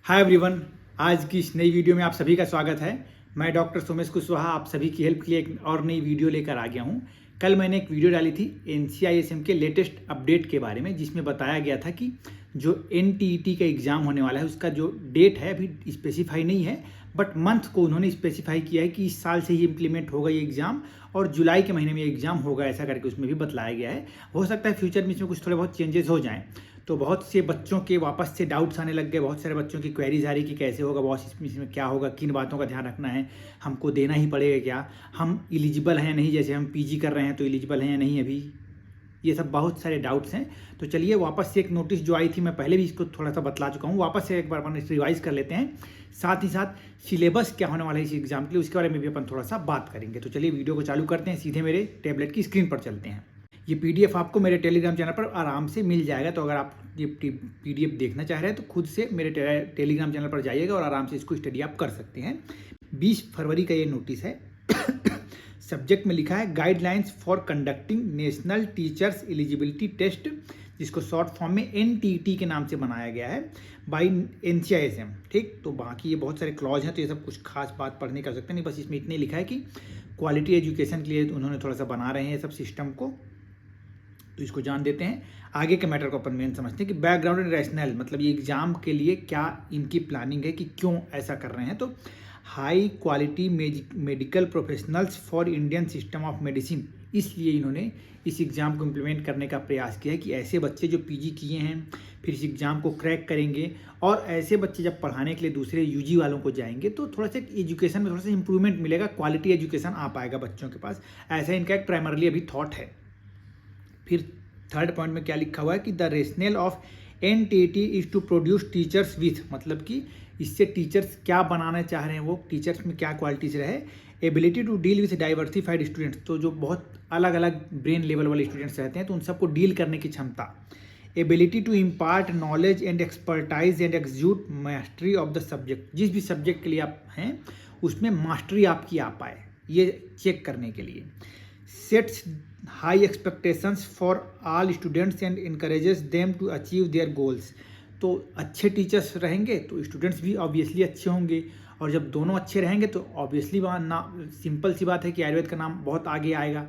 Hi everyone, आज की इस नई वीडियो में आप सभी का स्वागत है। मैं डॉक्टर सोमेश कुशवाहा आप सभी की हेल्प के लिए एक और नई वीडियो लेकर आ गया हूं। कल मैंने एक वीडियो डाली थी NCISM के लेटेस्ट अपडेट के बारे में, जिसमें बताया गया था कि जो NTET का एग्ज़ाम होने वाला है उसका जो डेट है अभी स्पेसिफाई नहीं है, बट मंथ को उन्होंने स्पेसिफाई किया है कि इस साल से ही इम्प्लीमेंट होगा ये एग्ज़ाम और जुलाई के महीने में एग्ज़ाम होगा, ऐसा करके उसमें भी बतलाया गया है। हो सकता है फ्यूचर में इसमें कुछ थोड़े बहुत चेंजेस हो जाएँ। तो बहुत से बच्चों के वापस से डाउट्स आने लग गए, बहुत सारे बच्चों की क्वेरीज आ रही कि कैसे होगा बॉस, इसमें क्या होगा, किन बातों का ध्यान रखना है, हमको देना ही पड़ेगा क्या, हम एलिजिबल हैं या नहीं, जैसे हम पीजी कर रहे हैं तो एलिजिबल हैं या नहीं अभी, ये सब बहुत सारे डाउट्स हैं। तो चलिए वापस से एक नोटिस जो आई थी, मैं पहले भी इसको थोड़ा सा बतला चुका हूँ, वापस से एक बार अपन रिवाइज कर लेते हैं। साथ ही साथ सिलेबस क्या होने वाला है इस एग्जाम के लिए, उसके बारे में भी अपन थोड़ा सा बात करेंगे। तो चलिए वीडियो को चालू करते हैं, सीधे मेरे टैबलेट की स्क्रीन पर चलते हैं। ये PDF आपको मेरे टेलीग्राम चैनल पर आराम से मिल जाएगा, तो अगर आप ये PDF देखना चाह रहे हैं तो खुद से मेरे टेलीग्राम चैनल पर जाइएगा और आराम से इसको स्टडी आप कर सकते हैं। 20 फरवरी का ये नोटिस है। सब्जेक्ट में लिखा है guidelines for conducting national teachers eligibility test, जिसको शॉर्ट फॉर्म में NTET के नाम से बनाया गया है बाई NCISM। ठीक, तो बाकी ये बहुत सारे क्लॉज हैं, तो ये सब कुछ खास बात पढ़ने का सकते नहीं, बस इसमें इतने लिखा है कि क्वालिटी एजुकेशन के लिए उन्होंने थोड़ा सा बना रहे हैं ये सब सिस्टम को, तो इसको जान देते हैं। आगे के मैटर को अपन मेन समझते हैं कि बैकग्राउंड एंड रैशनल, मतलब ये एग्जाम के लिए क्या इनकी प्लानिंग है कि क्यों ऐसा कर रहे हैं। तो high quality medical professionals for Indian system of medicine, इसलिए इन्होंने इस एग्ज़ाम को इम्प्लीमेंट करने का प्रयास किया है कि ऐसे बच्चे जो PG किए हैं फिर इस एग्ज़ाम को क्रैक करेंगे, और ऐसे बच्चे जब पढ़ाने के लिए दूसरे UG वालों को जाएंगे तो थोड़ा सा एजुकेशन में थोड़ा सा इंप्रूवमेंट मिलेगा, क्वालिटी एजुकेशन आ पाएगा बच्चों के पास, ऐसा इनका एक प्राइमरली अभी थॉट है। फिर थर्ड पॉइंट में क्या लिखा हुआ है कि the rational of NTET is to produce teachers with, मतलब कि इससे टीचर्स क्या बनाना चाह रहे हैं, वो टीचर्स में क्या क्वालिटीज रहे। Ability to deal with diversified students, तो जो बहुत अलग अलग ब्रेन लेवल वाले स्टूडेंट्स रहते हैं तो उन सबको डील करने की क्षमता। Ability to impart knowledge and expertise and execute mastery of the subject, जिस भी सब्जेक्ट के लिए आप हैं उसमें मास्टरी आपकी आ पाए, ये चेक करने के लिए। Sets high expectations for all students and encourages them to achieve their goals, तो अच्छे टीचर्स रहेंगे तो स्टूडेंट्स भी ऑब्वियसली अच्छे होंगे, और जब दोनों अच्छे रहेंगे तो ऑब्वियसली सिंपल सी बात है कि आयुर्वेद का नाम बहुत आगे आएगा।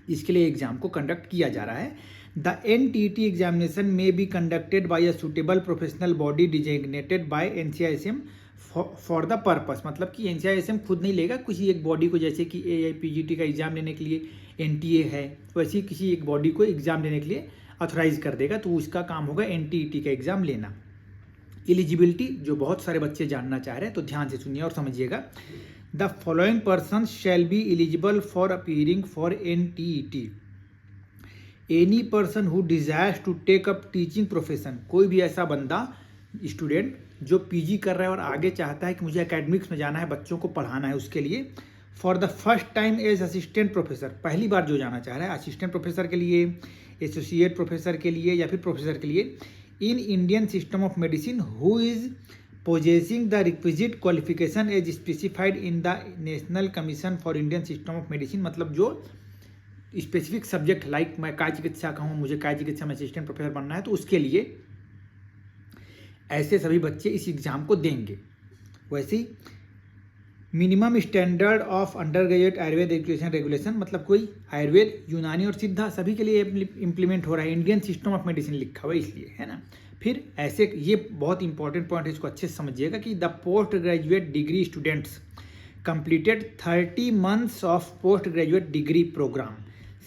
इसके लिए एग्जाम को कंडक्ट किया जा रहा है। द NTET एग्जामिनेशन में be conducted by a suitable professional body designated by NCISM for the purpose, मतलब कि NCISM खुद नहीं लेगा, किसी एक बॉडी को, जैसे कि AIPGT का एग्जाम लेने के लिए NTA है, वैसे ही किसी एक बॉडी को एग्जाम लेने के लिए ऑथराइज कर देगा, तो उसका काम होगा NTET का एग्जाम लेना। एलिजिबिलिटी जो बहुत सारे बच्चे जानना चाह रहे हैं, तो ध्यान से सुनिए और समझिएगा। The following person shall be eligible for appearing for NTET। Any person who desires to take up teaching profession, कोई भी ऐसा बंदा स्टूडेंट जो PG कर रहा है और आगे चाहता है कि मुझे एकेडमिक्स में जाना है, बच्चों को पढ़ाना है, उसके लिए for the first time as assistant professor, पहली बार जो जाना चाह रहा है असिस्टेंट प्रोफेसर के लिए, एसोसिएट प्रोफेसर के लिए या फिर प्रोफेसर के लिए in Indian system of medicine who is possessing the requisite qualification as specified in the national commission for Indian system of medicine, मतलब जो स्पेसिफिक सब्जेक्ट, लाइक मैं काय चिकित्सा का हूँ, मुझे काय चिकित्सा में असिस्टेंट प्रोफेसर बनना है, तो उसके लिए ऐसे सभी बच्चे इस एग्जाम को देंगे। वैसे ही minimum standard of undergraduate Ayurveda education regulation, मतलब कोई आयुर्वेद, यूनानी और सिद्धा सभी के लिए इम्प्लीमेंट हो रहा है, इंडियन सिस्टम ऑफ मेडिसिन लिखा हुआ है इसलिए, है ना। फिर ऐसे ये बहुत इंपॉर्टेंट पॉइंट है, इसको अच्छे से समझिएगा कि the post graduate degree students completed 30 months of post graduate degree programme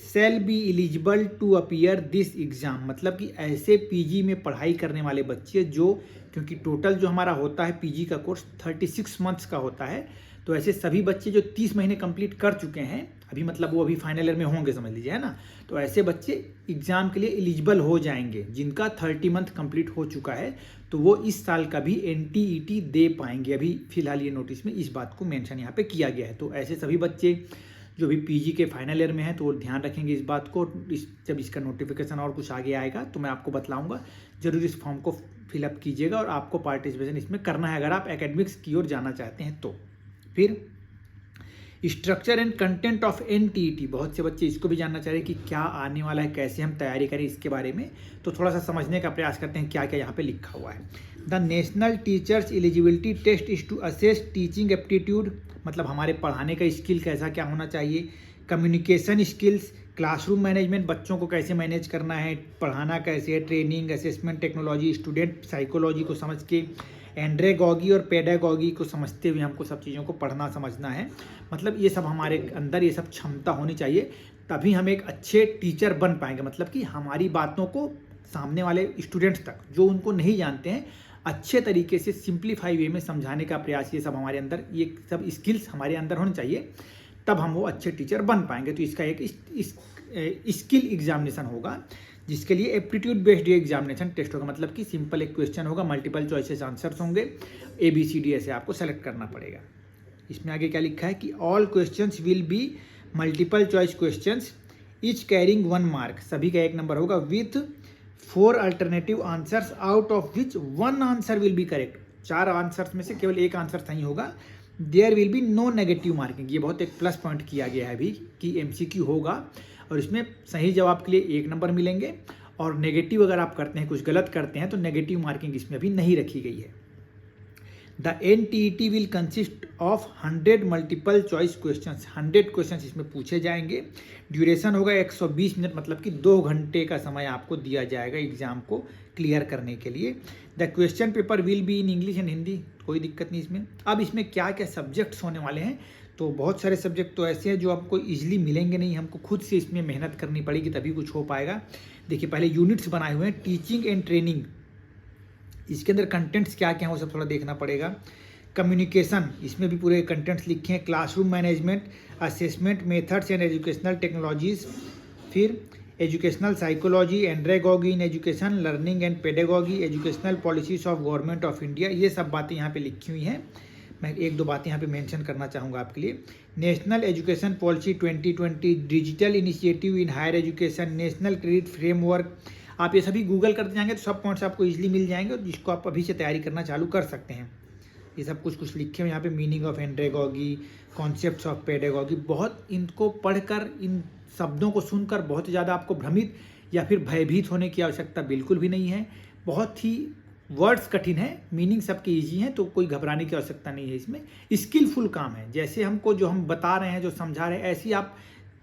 shall be eligible to appear this exam, मतलब कि ऐसे PG में पढ़ाई करने वाले बच्चे जो, क्योंकि टोटल जो हमारा होता है PG का कोर्स 36 months का होता है, तो ऐसे सभी बच्चे जो 30 महीने कंप्लीट कर चुके हैं अभी, मतलब वो अभी फाइनल ईयर में होंगे, समझ लीजिए, है ना, तो ऐसे बच्चे एग्जाम के लिए एलिजिबल हो जाएंगे जिनका 30 month कंप्लीट हो चुका है, तो वो इस साल का भी NTET दे पाएंगे। अभी फिलहाल ये नोटिस में इस बात को मेंशन यहाँ पे किया गया है, तो ऐसे सभी बच्चे जो भी PG के फाइनल ईयर में है तो वो ध्यान रखेंगे इस बात को। जब इसका नोटिफिकेशन और कुछ आगे आएगा तो मैं आपको बतलाऊंगा, जरूर इस फॉर्म को फिलअप कीजिएगा और आपको पार्टिसिपेशन इसमें करना है अगर आप एकेडमिक्स की ओर जाना चाहते हैं तो। फिर स्ट्रक्चर एंड कंटेंट ऑफ एनटीईटी, बहुत से बच्चे इसको भी जानना चाह रहे हैं कि क्या आने वाला है, कैसे हम तैयारी करें इसके बारे में। तो थोड़ा सा समझने का प्रयास करते हैं क्या क्या यहाँ पे लिखा हुआ है। The national teachers eligibility test is to assess teaching aptitude, मतलब हमारे पढ़ाने का स्किल कैसा क्या होना चाहिए, कम्युनिकेशन स्किल्स, क्लासरूम मैनेजमेंट, बच्चों को कैसे मैनेज करना है, पढ़ाना कैसे है, training, assessment technology, student psychology को समझ के, एंड्रेगॉगी और पेडागॉगी को समझते हुए हमको सब चीज़ों को पढ़ना समझना है। मतलब ये सब हमारे अंदर ये सब क्षमता होनी चाहिए, तभी हम एक अच्छे टीचर बन पाएंगे। मतलब कि हमारी बातों को सामने वाले स्टूडेंट्स तक जो उनको नहीं जानते हैं अच्छे तरीके से सिंप्लीफाई वे में समझाने का प्रयास, ये सब हमारे अंदर, ये सब स्किल्स हमारे अंदर होने चाहिए, तब हम वो अच्छे टीचर बन पाएंगे। तो इसका एक स्किल एग्जामिनेशन होगा, जिसके लिए एप्टीट्यूड बेस्ड एग्जामिनेशन टेस्ट होगा। मतलब कि सिंपल एक क्वेश्चन होगा, मल्टीपल चॉइसेस आंसर्स होंगे, ABCD ऐसे आपको सेलेक्ट करना पड़ेगा। इसमें आगे क्या लिखा है कि all questions will be multiple choice questions each carrying 1 mark, सभी का 1 नंबर होगा, with 4 alternative answers out of which 1 answer will be correct. 4 answers में से केवल 1 आंसर सही होगा। There will be no negative marking, ये बहुत एक प्लस पॉइंट किया गया है अभी कि MCQ होगा और इसमें सही जवाब के लिए 1 नंबर मिलेंगे, और नेगेटिव अगर आप करते हैं, कुछ गलत करते हैं, तो नेगेटिव मार्किंग इसमें अभी नहीं रखी गई है। The NTET will consist of 100 multiple choice questions, 100 questions इसमें पूछे जाएंगे। ड्यूरेशन होगा 120 मिनट, मतलब कि 2 घंटे का समय आपको दिया जाएगा एग्जाम को क्लियर करने के लिए। The question paper will be in English and Hindi, कोई दिक्कत नहीं इसमें। अब इसमें क्या क्या सब्जेक्ट्स होने वाले हैं, तो बहुत सारे सब्जेक्ट तो ऐसे हैं जो आपको इजीली मिलेंगे नहीं, हमको खुद से इसमें मेहनत करनी पड़ेगी तभी कुछ हो पाएगा। देखिए पहले यूनिट्स बनाए हुए हैं, टीचिंग एंड ट्रेनिंग, इसके अंदर कंटेंट्स क्या क्या हैं वो सब थोड़ा देखना पड़ेगा। कम्युनिकेशन, इसमें भी पूरे कंटेंट्स लिखे हैं। Classroom management, assessment methods and educational technologies, फिर educational psychology, andragogy in education, learning and pedagogy, educational policies of government of India, ये सब बातें यहाँ पे लिखी हुई हैं। मैं 1-2 बातें यहाँ पे मेंशन करना चाहूँगा आपके लिए। National education policy 2020, digital initiative in higher education, national credit framework, आप ये सभी गूगल करते जाएंगे तो सब पॉइंट्स आपको इजीली मिल जाएंगे, और जिसको आप अभी से तैयारी करना चालू कर सकते हैं। ये सब कुछ लिखे हुए यहाँ पे, meaning of andragogy, concepts of pedagogy, बहुत इनको पढ़कर, इन शब्दों को सुनकर बहुत ज़्यादा आपको भ्रमित या फिर भयभीत होने की आवश्यकता बिल्कुल भी नहीं है। बहुत ही वर्ड्स कठिन है, मीनिंग सबके ईजी हैं, तो कोई घबराने की आवश्यकता नहीं है। इसमें स्किलफुल काम है, जैसे हमको जो हम बता रहे हैं, जो समझा रहे हैं, ऐसे ही आप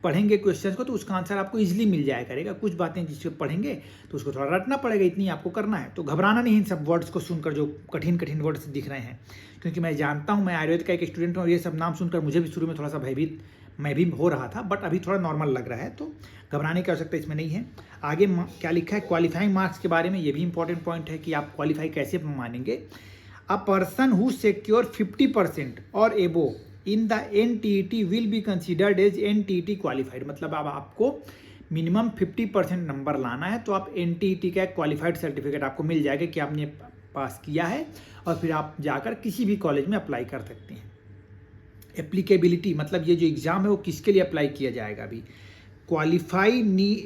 पढ़ेंगे क्वेश्चंस को तो उसका आंसर आपको इजीली मिल जाया करेगा। कुछ बातें जिसको पढ़ेंगे तो उसको थोड़ा रटना पड़ेगा, इतनी आपको करना है। तो घबराना नहीं इन सब वर्ड्स को सुनकर जो कठिन कठिन वर्ड्स दिख रहे हैं, क्योंकि मैं जानता हूँ, मैं आयुर्वेद का एक स्टूडेंट हूँ और ये सब नाम सुनकर मुझे भी शुरू में थोड़ा सा भयभीत मैं भी हो रहा था, बट अभी थोड़ा नॉर्मल लग रहा है, तो घबराने की आवश्यकता इसमें नहीं है। आगे क्या लिखा है क्वालिफाइंग मार्क्स के बारे में, ये भी इंपॉर्टेंट पॉइंट है कि आप क्वालिफाई कैसे मानेंगे। अ पर्सन हु सिक्योर 50% और above in the NTET will be considered as NTET qualified, मतलब अब आपको मिनिमम 50% नंबर लाना है तो आप NTET का एक क्वालिफाइड सर्टिफिकेट आपको मिल जाएगा कि आपने पास किया है, और फिर आप जाकर किसी भी कॉलेज में अप्लाई कर सकते हैं। एप्लीकेबिलिटी, मतलब ये जो एग्ज़ाम है वो किसके लिए अप्लाई किया जाएगा। अभी qualify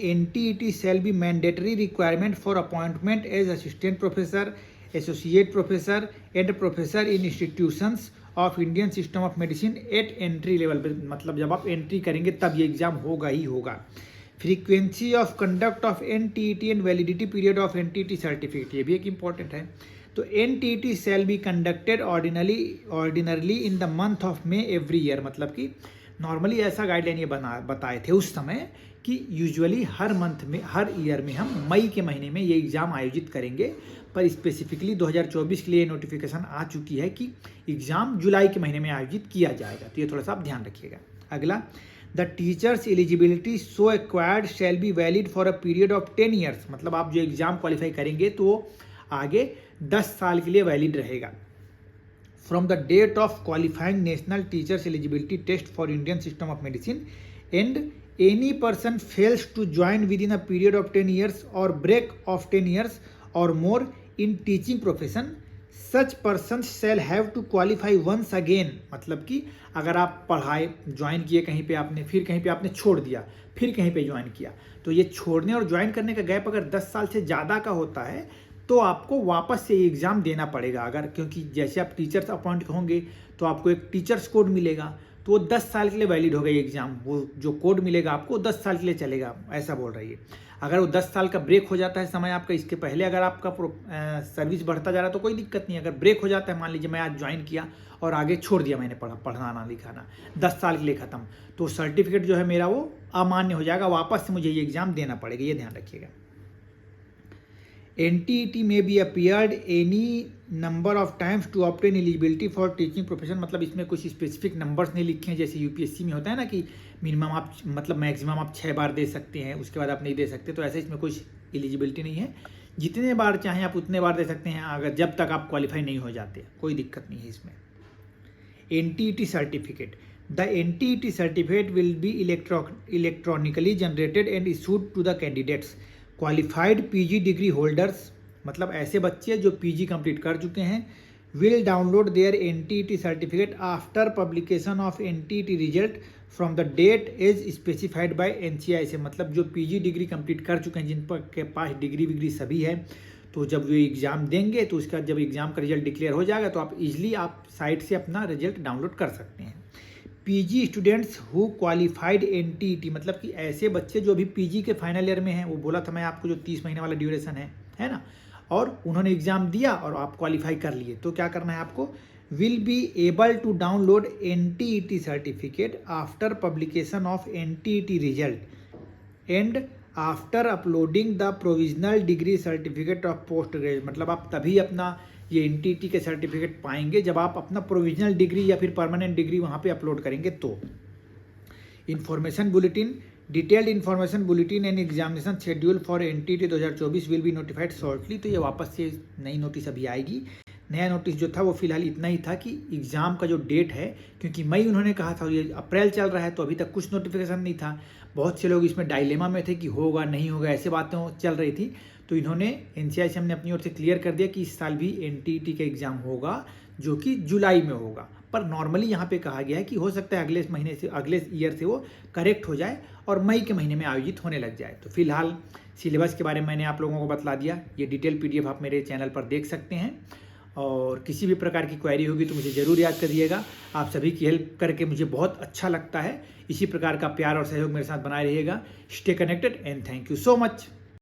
NTET shall be mandatory requirement for appointment as assistant professor, associate professor and professor in institutions of Indian system of medicine at entry level पे, मतलब जब आप एंट्री करेंगे तब ये एग्जाम होगा ही होगा। Frequency of conduct of NTET and validity period of NTET certificate, ये भी एक इंपॉर्टेंट है। तो NTET shall be conducted ordinarily in the month of May every year, मतलब कि नॉर्मली ऐसा गाइडलाइन ये बताए थे उस समय कि यूजुअली हर मंथ में, हर ईयर में हम मई के महीने में ये एग्ज़ाम आयोजित करेंगे, पर स्पेसिफिकली 2024 के लिए नोटिफिकेशन आ चुकी है कि एग्ज़ाम जुलाई के महीने में आयोजित किया जाएगा, तो ये थोड़ा सा आप ध्यान रखिएगा। अगला, the teachers eligibility so acquired shall be valid for a period of 10 years, मतलब आप जो एग्ज़ाम क्वालिफाई करेंगे तो आगे 10 साल के लिए वैलिड रहेगा। From the date of qualifying national teachers eligibility test for Indian system of medicine and any person fails to join within a period of 10 years or break of 10 years or more in teaching profession, such persons shall have to qualify once again, मतलब कि अगर आप पढ़ाई join किए कहीं पे आपने, फिर कहीं पे आपने छोड़ दिया, फिर कहीं पे ज्वाइन किया, तो ये छोड़ने और ज्वाइन करने का गैप अगर 10 साल से ज़्यादा का होता है तो आपको वापस से एग्ज़ाम देना पड़ेगा। अगर, क्योंकि जैसे आप टीचर्स अपॉइंट होंगे तो आपको एक टीचर्स कोड मिलेगा, तो वो 10 साल के लिए वैलिड होगा ये एग्ज़ाम। वो जो कोड मिलेगा आपको 10 साल के लिए चलेगा, ऐसा बोल रही है। अगर वो 10 साल का ब्रेक हो जाता है समय आपका, इसके पहले अगर आपका सर्विस बढ़ता जा रहा है तो कोई दिक्कत नहीं है। अगर ब्रेक हो जाता है, मान लीजिए मैं आज ज्वाइन किया और आगे छोड़ दिया मैंने पढ़ाना लिखाना, 10 साल के लिए ख़त्म, तो सर्टिफिकेट जो है मेरा वो अमान्य हो जाएगा, वापस से मुझे ये एग्ज़ाम देना पड़ेगा, ये ध्यान रखिएगा। NTET may be appeared any number of times to obtain eligibility for teaching profession। मतलब इसमें कुछ स्पेसिफिक नंबर्स नहीं लिखे हैं, जैसे UPSC में होता है ना कि मिनिमम आप मतलब मैक्सिमम आप 6 बार दे सकते हैं, उसके बाद आप नहीं दे सकते, तो ऐसे इसमें कुछ एलिजिबिलिटी नहीं है। जितने बार चाहें आप उतने बार दे सकते हैं, अगर जब तक आप क्वालिफाई नहीं हो जाते, कोई दिक्कत नहीं है इसमें। NTET certificate, the NTET certificate will be electronically generated and issued to the candidates qualified PG degree holders, मतलब ऐसे बच्चे जो PG कंप्लीट कर चुके हैं, will download their NTET certificate after publication of NTET result from the date is specified by NCI। मतलब जो PG degree complete कर चुके हैं, जिन पर के पास डिग्री विग्री सभी है, तो जब ये एग्ज़ाम देंगे तो उसका जब एग्ज़ाम का रिजल्ट डिक्लेयर हो जाएगा तो आप इजीली आप साइट से अपना रिजल्ट डाउनलोड कर सकते हैं। PG students who qualified NTET, मतलब कि ऐसे बच्चे जो अभी PG के फाइनल ईयर में हैं, वो बोला था मैं आपको जो 30 महीने वाला ड्यूरेशन है ना, और उन्होंने एग्ज़ाम दिया और आप क्वालिफाई कर लिए, तो क्या करना है आपको, will be able to download NTET certificate after publication of NTET result and after uploading the provisional degree certificate of post graduate. मतलब आप तभी अपना ये NTET के सर्टिफिकेट पाएंगे जब आप अपना प्रोविजनल डिग्री या फिर परमानेंट डिग्री वहाँ पे अपलोड करेंगे। तो information bulletin, detailed information bulletin and examination schedule for NTET 2024 will be notified shortly. तो ये वापस से नई नोटिस अभी आएगी। नया नोटिस जो था वो फिलहाल इतना ही था कि एग्ज़ाम का जो डेट है, क्योंकि मई उन्होंने कहा था, ये अप्रैल चल रहा है तो अभी तक कुछ नोटिफिकेशन नहीं था। बहुत से लोग इसमें डायलेमा में थे कि होगा नहीं होगा, ऐसे बातें चल रही थी। तो इन्होंने NCI से हमने अपनी ओर से क्लियर कर दिया कि इस साल भी NTET का एग्ज़ाम होगा, जो कि जुलाई में होगा। पर नॉर्मली यहाँ पे कहा गया है कि हो सकता है अगले महीने से, अगले ईयर से वो करेक्ट हो जाए और मई के महीने में आयोजित होने लग जाए। तो फिलहाल सिलेबस के बारे में मैंने आप लोगों को बतला दिया। ये डिटेल PDF आप मेरे चैनल पर देख सकते हैं, और किसी भी प्रकार की क्वेरी होगी तो मुझे ज़रूर याद करिएगा। आप सभी की हेल्प करके मुझे बहुत अच्छा लगता है। इसी प्रकार का प्यार और सहयोग मेरे साथ बनाए रहिएगा। Stay connected and thank you so much.